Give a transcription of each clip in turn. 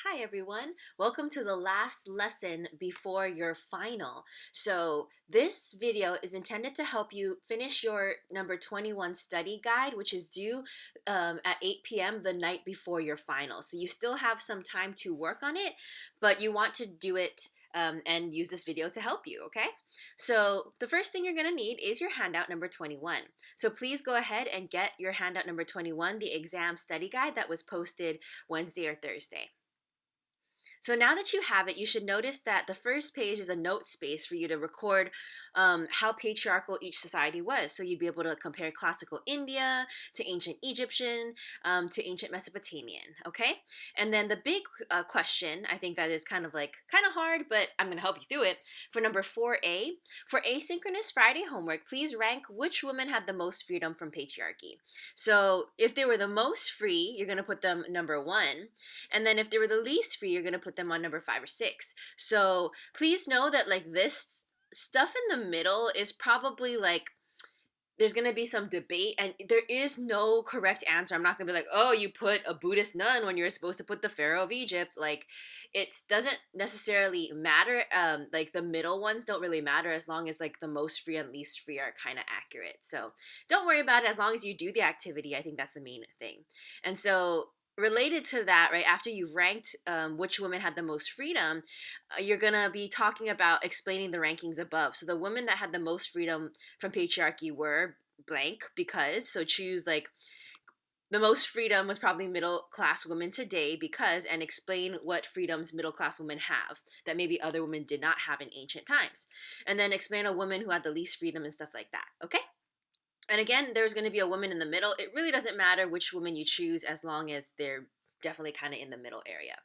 Hi everyone, welcome to the last lesson before your final. So this video is intended to help you finish your number 21 study guide, which is due at 8 p.m. the night before your final. So you still have some time to work on it, but you want to do it and use this video to help you, okay? So the first thing you're going to need is your handout number 21. So please go ahead and get your handout number 21, the exam study guide that was posted Wednesday or Thursday. So now that you have it, you should notice that the first page is a note space for you to record how patriarchal each society was. So you'd be able to compare classical India to ancient Egyptian to ancient Mesopotamian. Okay, and then the big question, I think that is kind of hard, but I'm going to help you through it. For number 4A, for asynchronous Friday homework, please rank which women had the most freedom from patriarchy. So if they were the most free, you're going to put them number 1. And then if they were the least free, you're going to put them on number 5 or 6. So please know that this stuff in the middle is probably there's going to be some debate and there is no correct answer. I'm not going to be like, oh, you put a Buddhist nun when you're supposed to put the Pharaoh of Egypt. It doesn't necessarily matter. The middle ones don't really matter as long as the most free and least free are kind of accurate. So don't worry about it as long as you do the activity. I think that's the main thing. And so related to that, right after you've ranked which women had the most freedom, you're gonna be talking about explaining the rankings above. So the women that had the most freedom from patriarchy were blank because, so choose the most freedom was probably middle class women today because, and explain what freedoms middle class women have that maybe other women did not have in ancient times, and then explain a woman who had the least freedom and stuff like that. Okay. And again, there's going to be a woman in the middle. It really doesn't matter which woman you choose as long as they're definitely kind of in the middle area.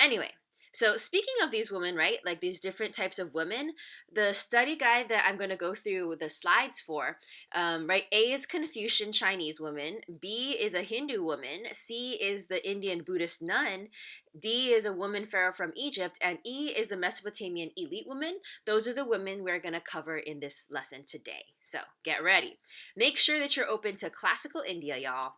Anyway, so speaking of these women, right, like these different types of women, the study guide that I'm going to go through the slides for, right, A is Confucian Chinese woman, B is a Hindu woman, C is the Indian Buddhist nun, D is a woman pharaoh from Egypt, and E is the Mesopotamian elite woman. Those are the women we're going to cover in this lesson today. So get ready. Make sure that you're open to classical India, y'all.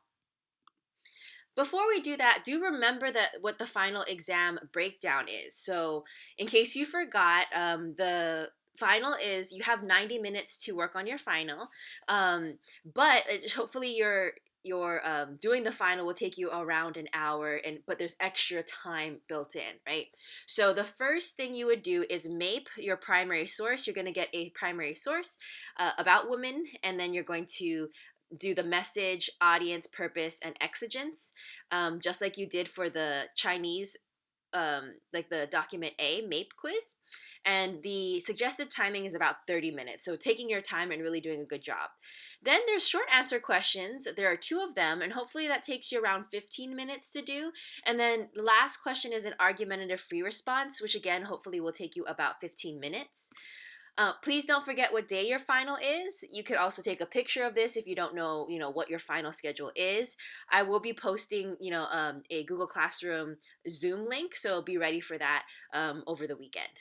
Before we do that, do remember that what the final exam breakdown is. So, in case you forgot, the final is you have 90 minutes to work on your final, but hopefully your doing the final will take you around an hour, but there's extra time built in, right? So the first thing you would do is MAPE your primary source. You're going to get a primary source about women, and then you're going to do the message, audience, purpose, and exigence, just like you did for the Chinese, like the document A, MAPE quiz. And the suggested timing is about 30 minutes. So taking your time and really doing a good job. Then there's short answer questions. There are 2 of them, and hopefully that takes you around 15 minutes to do. And then the last question is an argumentative free response, which again, hopefully will take you about 15 minutes. Please don't forget what day your final is. You could also take a picture of this if you don't know, what your final schedule is. I will be posting, a Google Classroom Zoom link, so be ready for that over the weekend.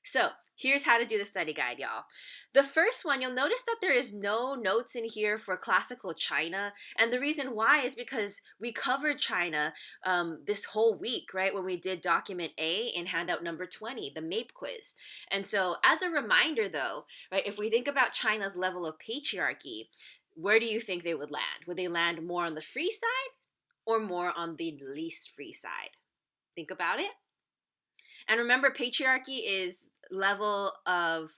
So here's how to do the study guide, y'all. The first one, you'll notice that there is no notes in here for classical China. And the reason why is because we covered China this whole week, right? When we did document A in handout number 20, the MAPE quiz. And so as a reminder though, right, if we think about China's level of patriarchy, where do you think they would land? Would they land more on the free side or more on the least free side? Think about it. And remember, patriarchy is level of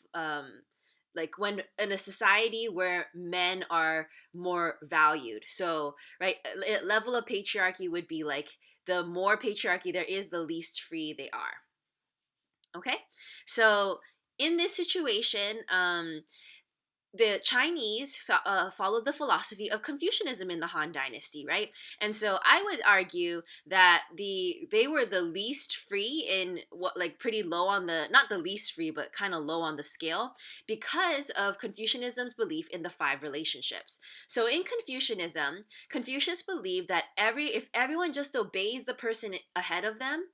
when in a society where men are more valued. So, right, level of patriarchy would be the more patriarchy there is, the least free they are. Okay, so in this situation, the Chinese followed the philosophy of Confucianism in the Han Dynasty, right? And so I would argue that they were the least free in pretty low on the, not the least free, but kind of low on the scale because of Confucianism's belief in the 5 relationships. So in Confucianism, Confucius believed that if everyone just obeys the person ahead of them,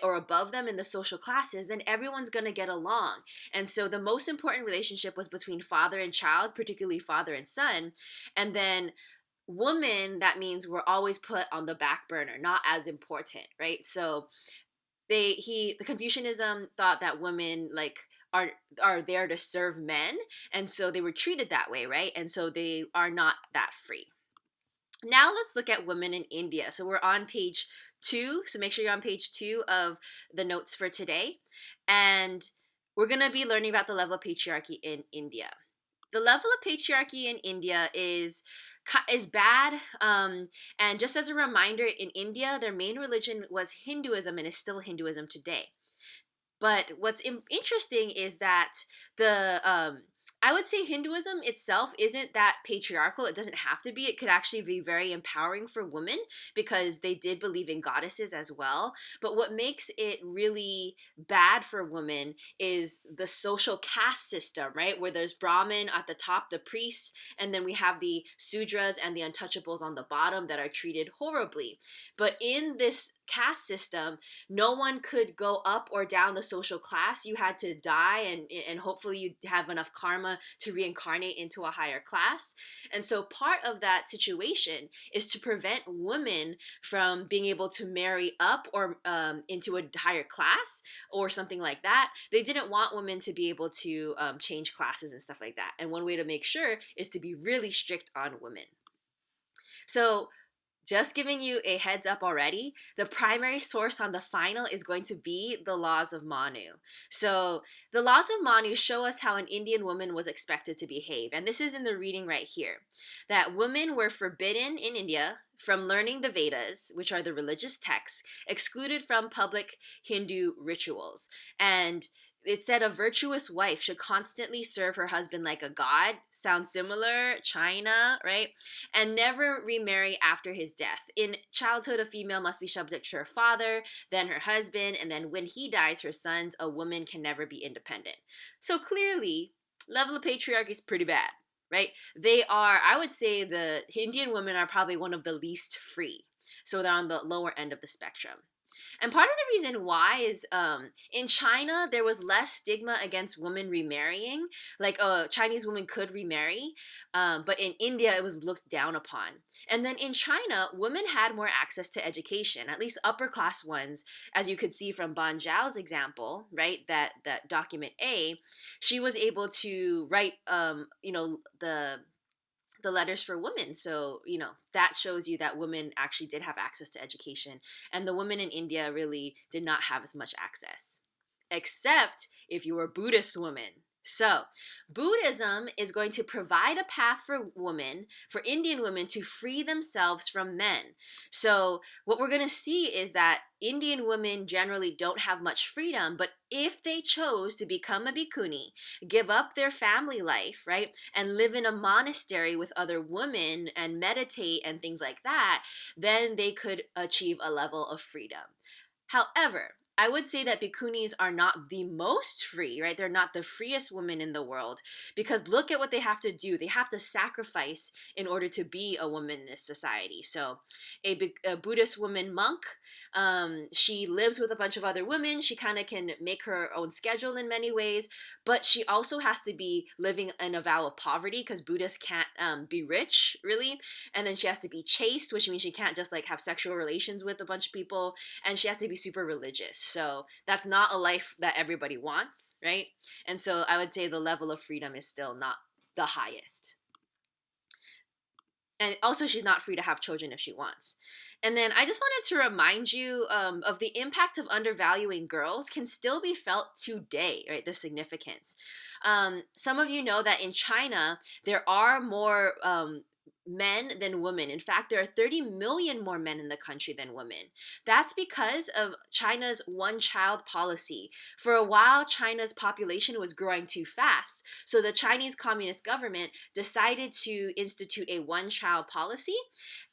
or above them in the social classes, then everyone's going to get along. And so the most important relationship was between father and child, particularly father and son. And then women, that means we're always put on the back burner, not as important, right? So the Confucianism thought that women like are are there to serve men, and so they were treated that way, right? And so they are not that free. Now let's look at women in India. So we're on page 2, so make sure you're on page 2 of the notes for today, and we're going to be learning about the level of patriarchy in India. The level of patriarchy in India is bad. And just as a reminder, in India, their main religion was Hinduism and is still Hinduism today. But what's interesting is that the I would say Hinduism itself isn't that patriarchal. It doesn't have to be. It could actually be very empowering for women because they did believe in goddesses as well. But what makes it really bad for women is the social caste system, right? Where there's Brahmin at the top, the priests, and then we have the Sudras and the untouchables on the bottom that are treated horribly. But in this caste system, no one could go up or down the social class. You had to die, and hopefully you have enough karma to reincarnate into a higher class. And so part of that situation is to prevent women from being able to marry up or into a higher class or something like that. They didn't want women to be able to change classes and stuff like that. And one way to make sure is to be really strict on women. So just giving you a heads up already, the primary source on the final is going to be the laws of Manu. So, the laws of Manu show us how an Indian woman was expected to behave. And this is in the reading right here, that women were forbidden in India from learning the Vedas, which are the religious texts, excluded from public Hindu rituals. And it said a virtuous wife should constantly serve her husband like a god. Sounds similar, China, right? And never remarry after his death. In childhood, a female must be subject to her father, then her husband, and then when he dies, her sons. A woman can never be independent. So clearly, level of patriarchy is pretty bad, right? They are, I would say, the Indian women are probably one of the least free. So they're on the lower end of the spectrum. And part of the reason why is in China, there was less stigma against women remarrying. Like a Chinese woman could remarry, but in India, it was looked down upon. And then in China, women had more access to education, at least upper class ones, as you could see from Ban Zhao's example, right? That document A, she was able to write, the letters for women. So, that shows you that women actually did have access to education. And the women in India really did not have as much access, except if you were a Buddhist woman. So, Buddhism is going to provide a path for women, for Indian women, to free themselves from men. So, what we're going to see is that Indian women generally don't have much freedom, but if they chose to become a bhikkhuni, give up their family life, right, and live in a monastery with other women and meditate and things like that, then they could achieve a level of freedom. However, I would say that bhikkhunis are not the most free, right? They're not the freest women in the world because look at what they have to do. They have to sacrifice in order to be a woman in this society. So, a Buddhist woman monk, she lives with a bunch of other women. She kind of can make her own schedule in many ways, but she also has to be living in a vow of poverty because Buddhists can't be rich, really. And then she has to be chaste, which means she can't just like have sexual relations with a bunch of people, and she has to be super religious. So that's not a life that everybody wants, right? And so I would say the level of freedom is still not the highest. And also, she's not free to have children if she wants. And then I just wanted to remind you of the impact of undervaluing girls can still be felt today, right? The significance. Some of you know that in China, there are more men than women. In fact, there are 30 million more men in the country than women. That's because of China's one child policy. For a while, China's population was growing too fast. So the Chinese Communist government decided to institute a one child policy.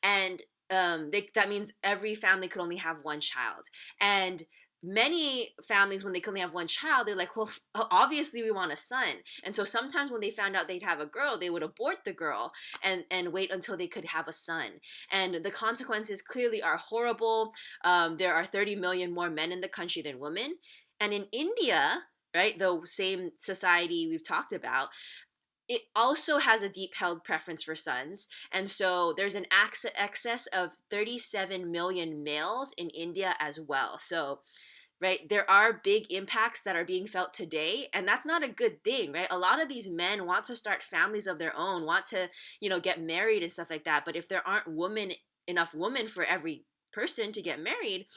And that means every family could only have one child. And many families, when they could only have one child, they're like, well, obviously we want a son. And so sometimes when they found out they'd have a girl, they would abort the girl and wait until they could have a son. And the consequences clearly are horrible. There are 30 million more men in the country than women. And in India, right, the same society we've talked about, it also has a deep held preference for sons. And so there's an excess of 37 million males in India as well. So, right, there are big impacts that are being felt today, and that's not a good thing, right? A lot of these men want to start families of their own, want to, get married and stuff like that. But if there aren't enough women for every person to get married,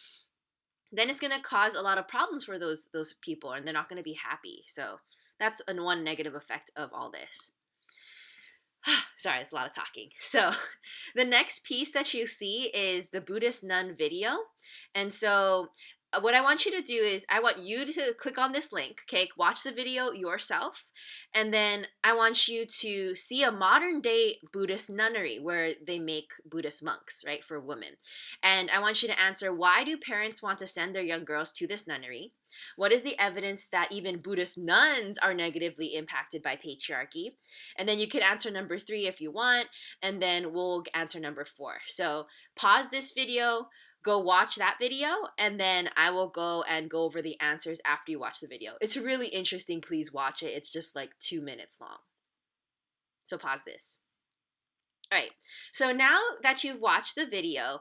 then it's going to cause a lot of problems for those people, and they're not going to be happy. So that's one negative effect of all this. Sorry, it's a lot of talking. So the next piece that you see is the Buddhist nun video. And so what I want you to do is I want you to click on this link, okay? Watch the video yourself. And then I want you to see a modern day Buddhist nunnery where they make Buddhist monks, right, for women. And I want you to answer, why do parents want to send their young girls to this nunnery? What is the evidence that even Buddhist nuns are negatively impacted by patriarchy? And then you can answer number 3 if you want, and then we'll answer number 4. So pause this video, go watch that video, and then I will go over the answers after you watch the video. It's really interesting. Please watch it. It's just like 2 minutes long. So pause this. All right. So now that you've watched the video,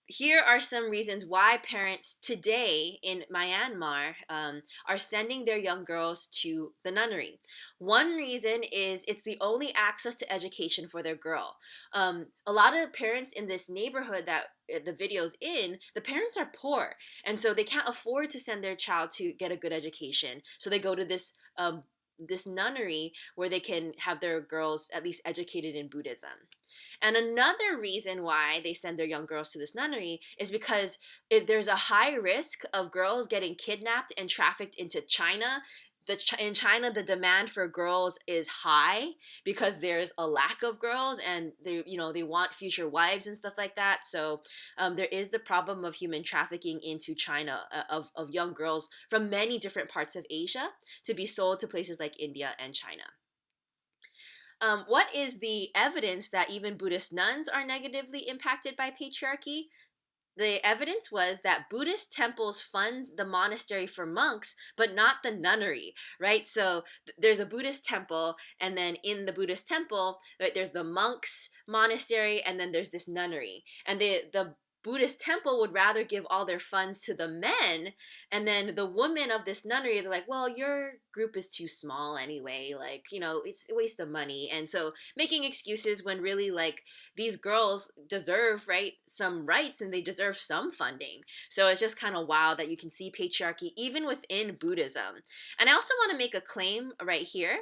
here are some reasons why parents today in Myanmar are sending their young girls to the nunnery. One reason is it's the only access to education for their girl. A lot of parents in this neighborhood that the video's in, the parents are poor, and so they can't afford to send their child to get a good education. So they go to this nunnery where they can have their girls at least educated in Buddhism. And another reason why they send their young girls to this nunnery is because there's a high risk of girls getting kidnapped and trafficked into China. In China, the demand for girls is high because there's a lack of girls, and they want future wives and stuff like that. So there is the problem of human trafficking into China of young girls from many different parts of Asia to be sold to places like India and China. What is the evidence that even Buddhist nuns are negatively impacted by patriarchy? The evidence was that Buddhist temples fund the monastery for monks, but not the nunnery, right? So there's a Buddhist temple, and then in the Buddhist temple, right, there's the monks monastery, and then there's this nunnery. And the Buddhist temple would rather give all their funds to the men, and then the women of this nunnery, they're like, well, your group is too small anyway, like, it's a waste of money. And so making excuses when really, like, these girls deserve, right, some rights, and they deserve some funding. So it's just kind of wild that you can see patriarchy even within Buddhism. And I also want to make a claim right here,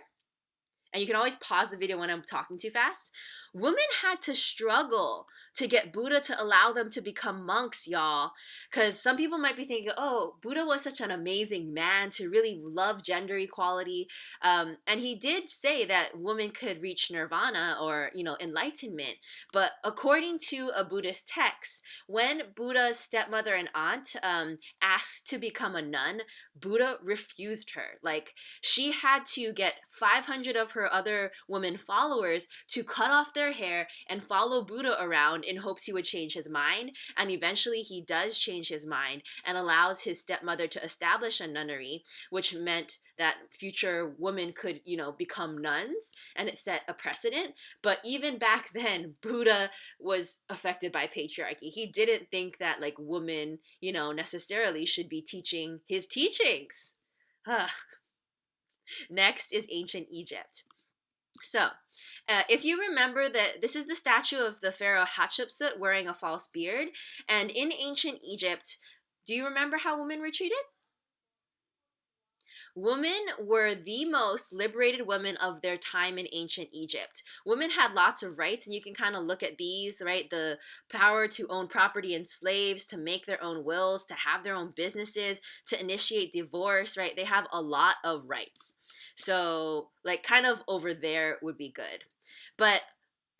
and you can always pause the video when I'm talking too fast. Women had to struggle to get Buddha to allow them to become monks, y'all. Because some people might be thinking, oh, Buddha was such an amazing man to really love gender equality. And he did say that women could reach nirvana or, enlightenment. But according to a Buddhist text, when Buddha's stepmother and aunt asked to become a nun, Buddha refused her. Like, she had to get 500 of her other women followers to cut off their hair and follow Buddha around in hopes he would change his mind. And eventually he does change his mind and allows his stepmother to establish a nunnery, which meant that future women could, become nuns, and it set a precedent. But even back then, Buddha was affected by patriarchy. He didn't think that, like, women, necessarily should be teaching his teachings. Next is ancient Egypt. So, if you remember that this is the statue of the pharaoh Hatshepsut wearing a false beard, and in ancient Egypt, do you remember how women were treated? Women were the most liberated women of their time in ancient Egypt. Women had lots of rights, and you can kind of look at these, right? The power to own property and slaves, to make their own wills, to have their own businesses, to initiate divorce, right? They have a lot of rights. So, like, kind of over there would be good. But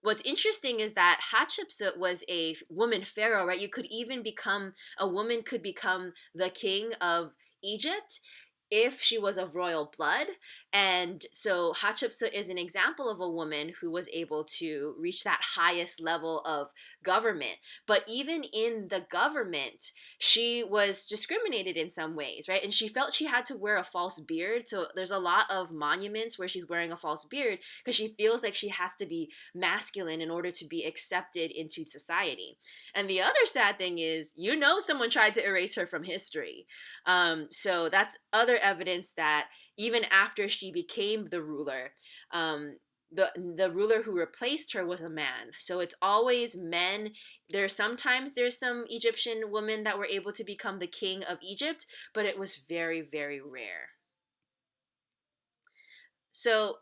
what's interesting is that Hatshepsut was a woman pharaoh, right? A woman could become the king of Egypt. if she was of royal blood. And so Hatshepsut is an example of a woman who was able to reach that highest level of government. But even in the government, she was discriminated in some ways, right? And she felt she had to wear a false beard. So there's a lot of monuments where she's wearing a false beard because she feels like she has to be masculine in order to be accepted into society. And the other sad thing is, someone tried to erase her from history. So that's other evidence that even after she became the ruler, the ruler who replaced her was a man. So it's always men. There's some Egyptian women that were able to become the king of Egypt, but it was very, very rare. So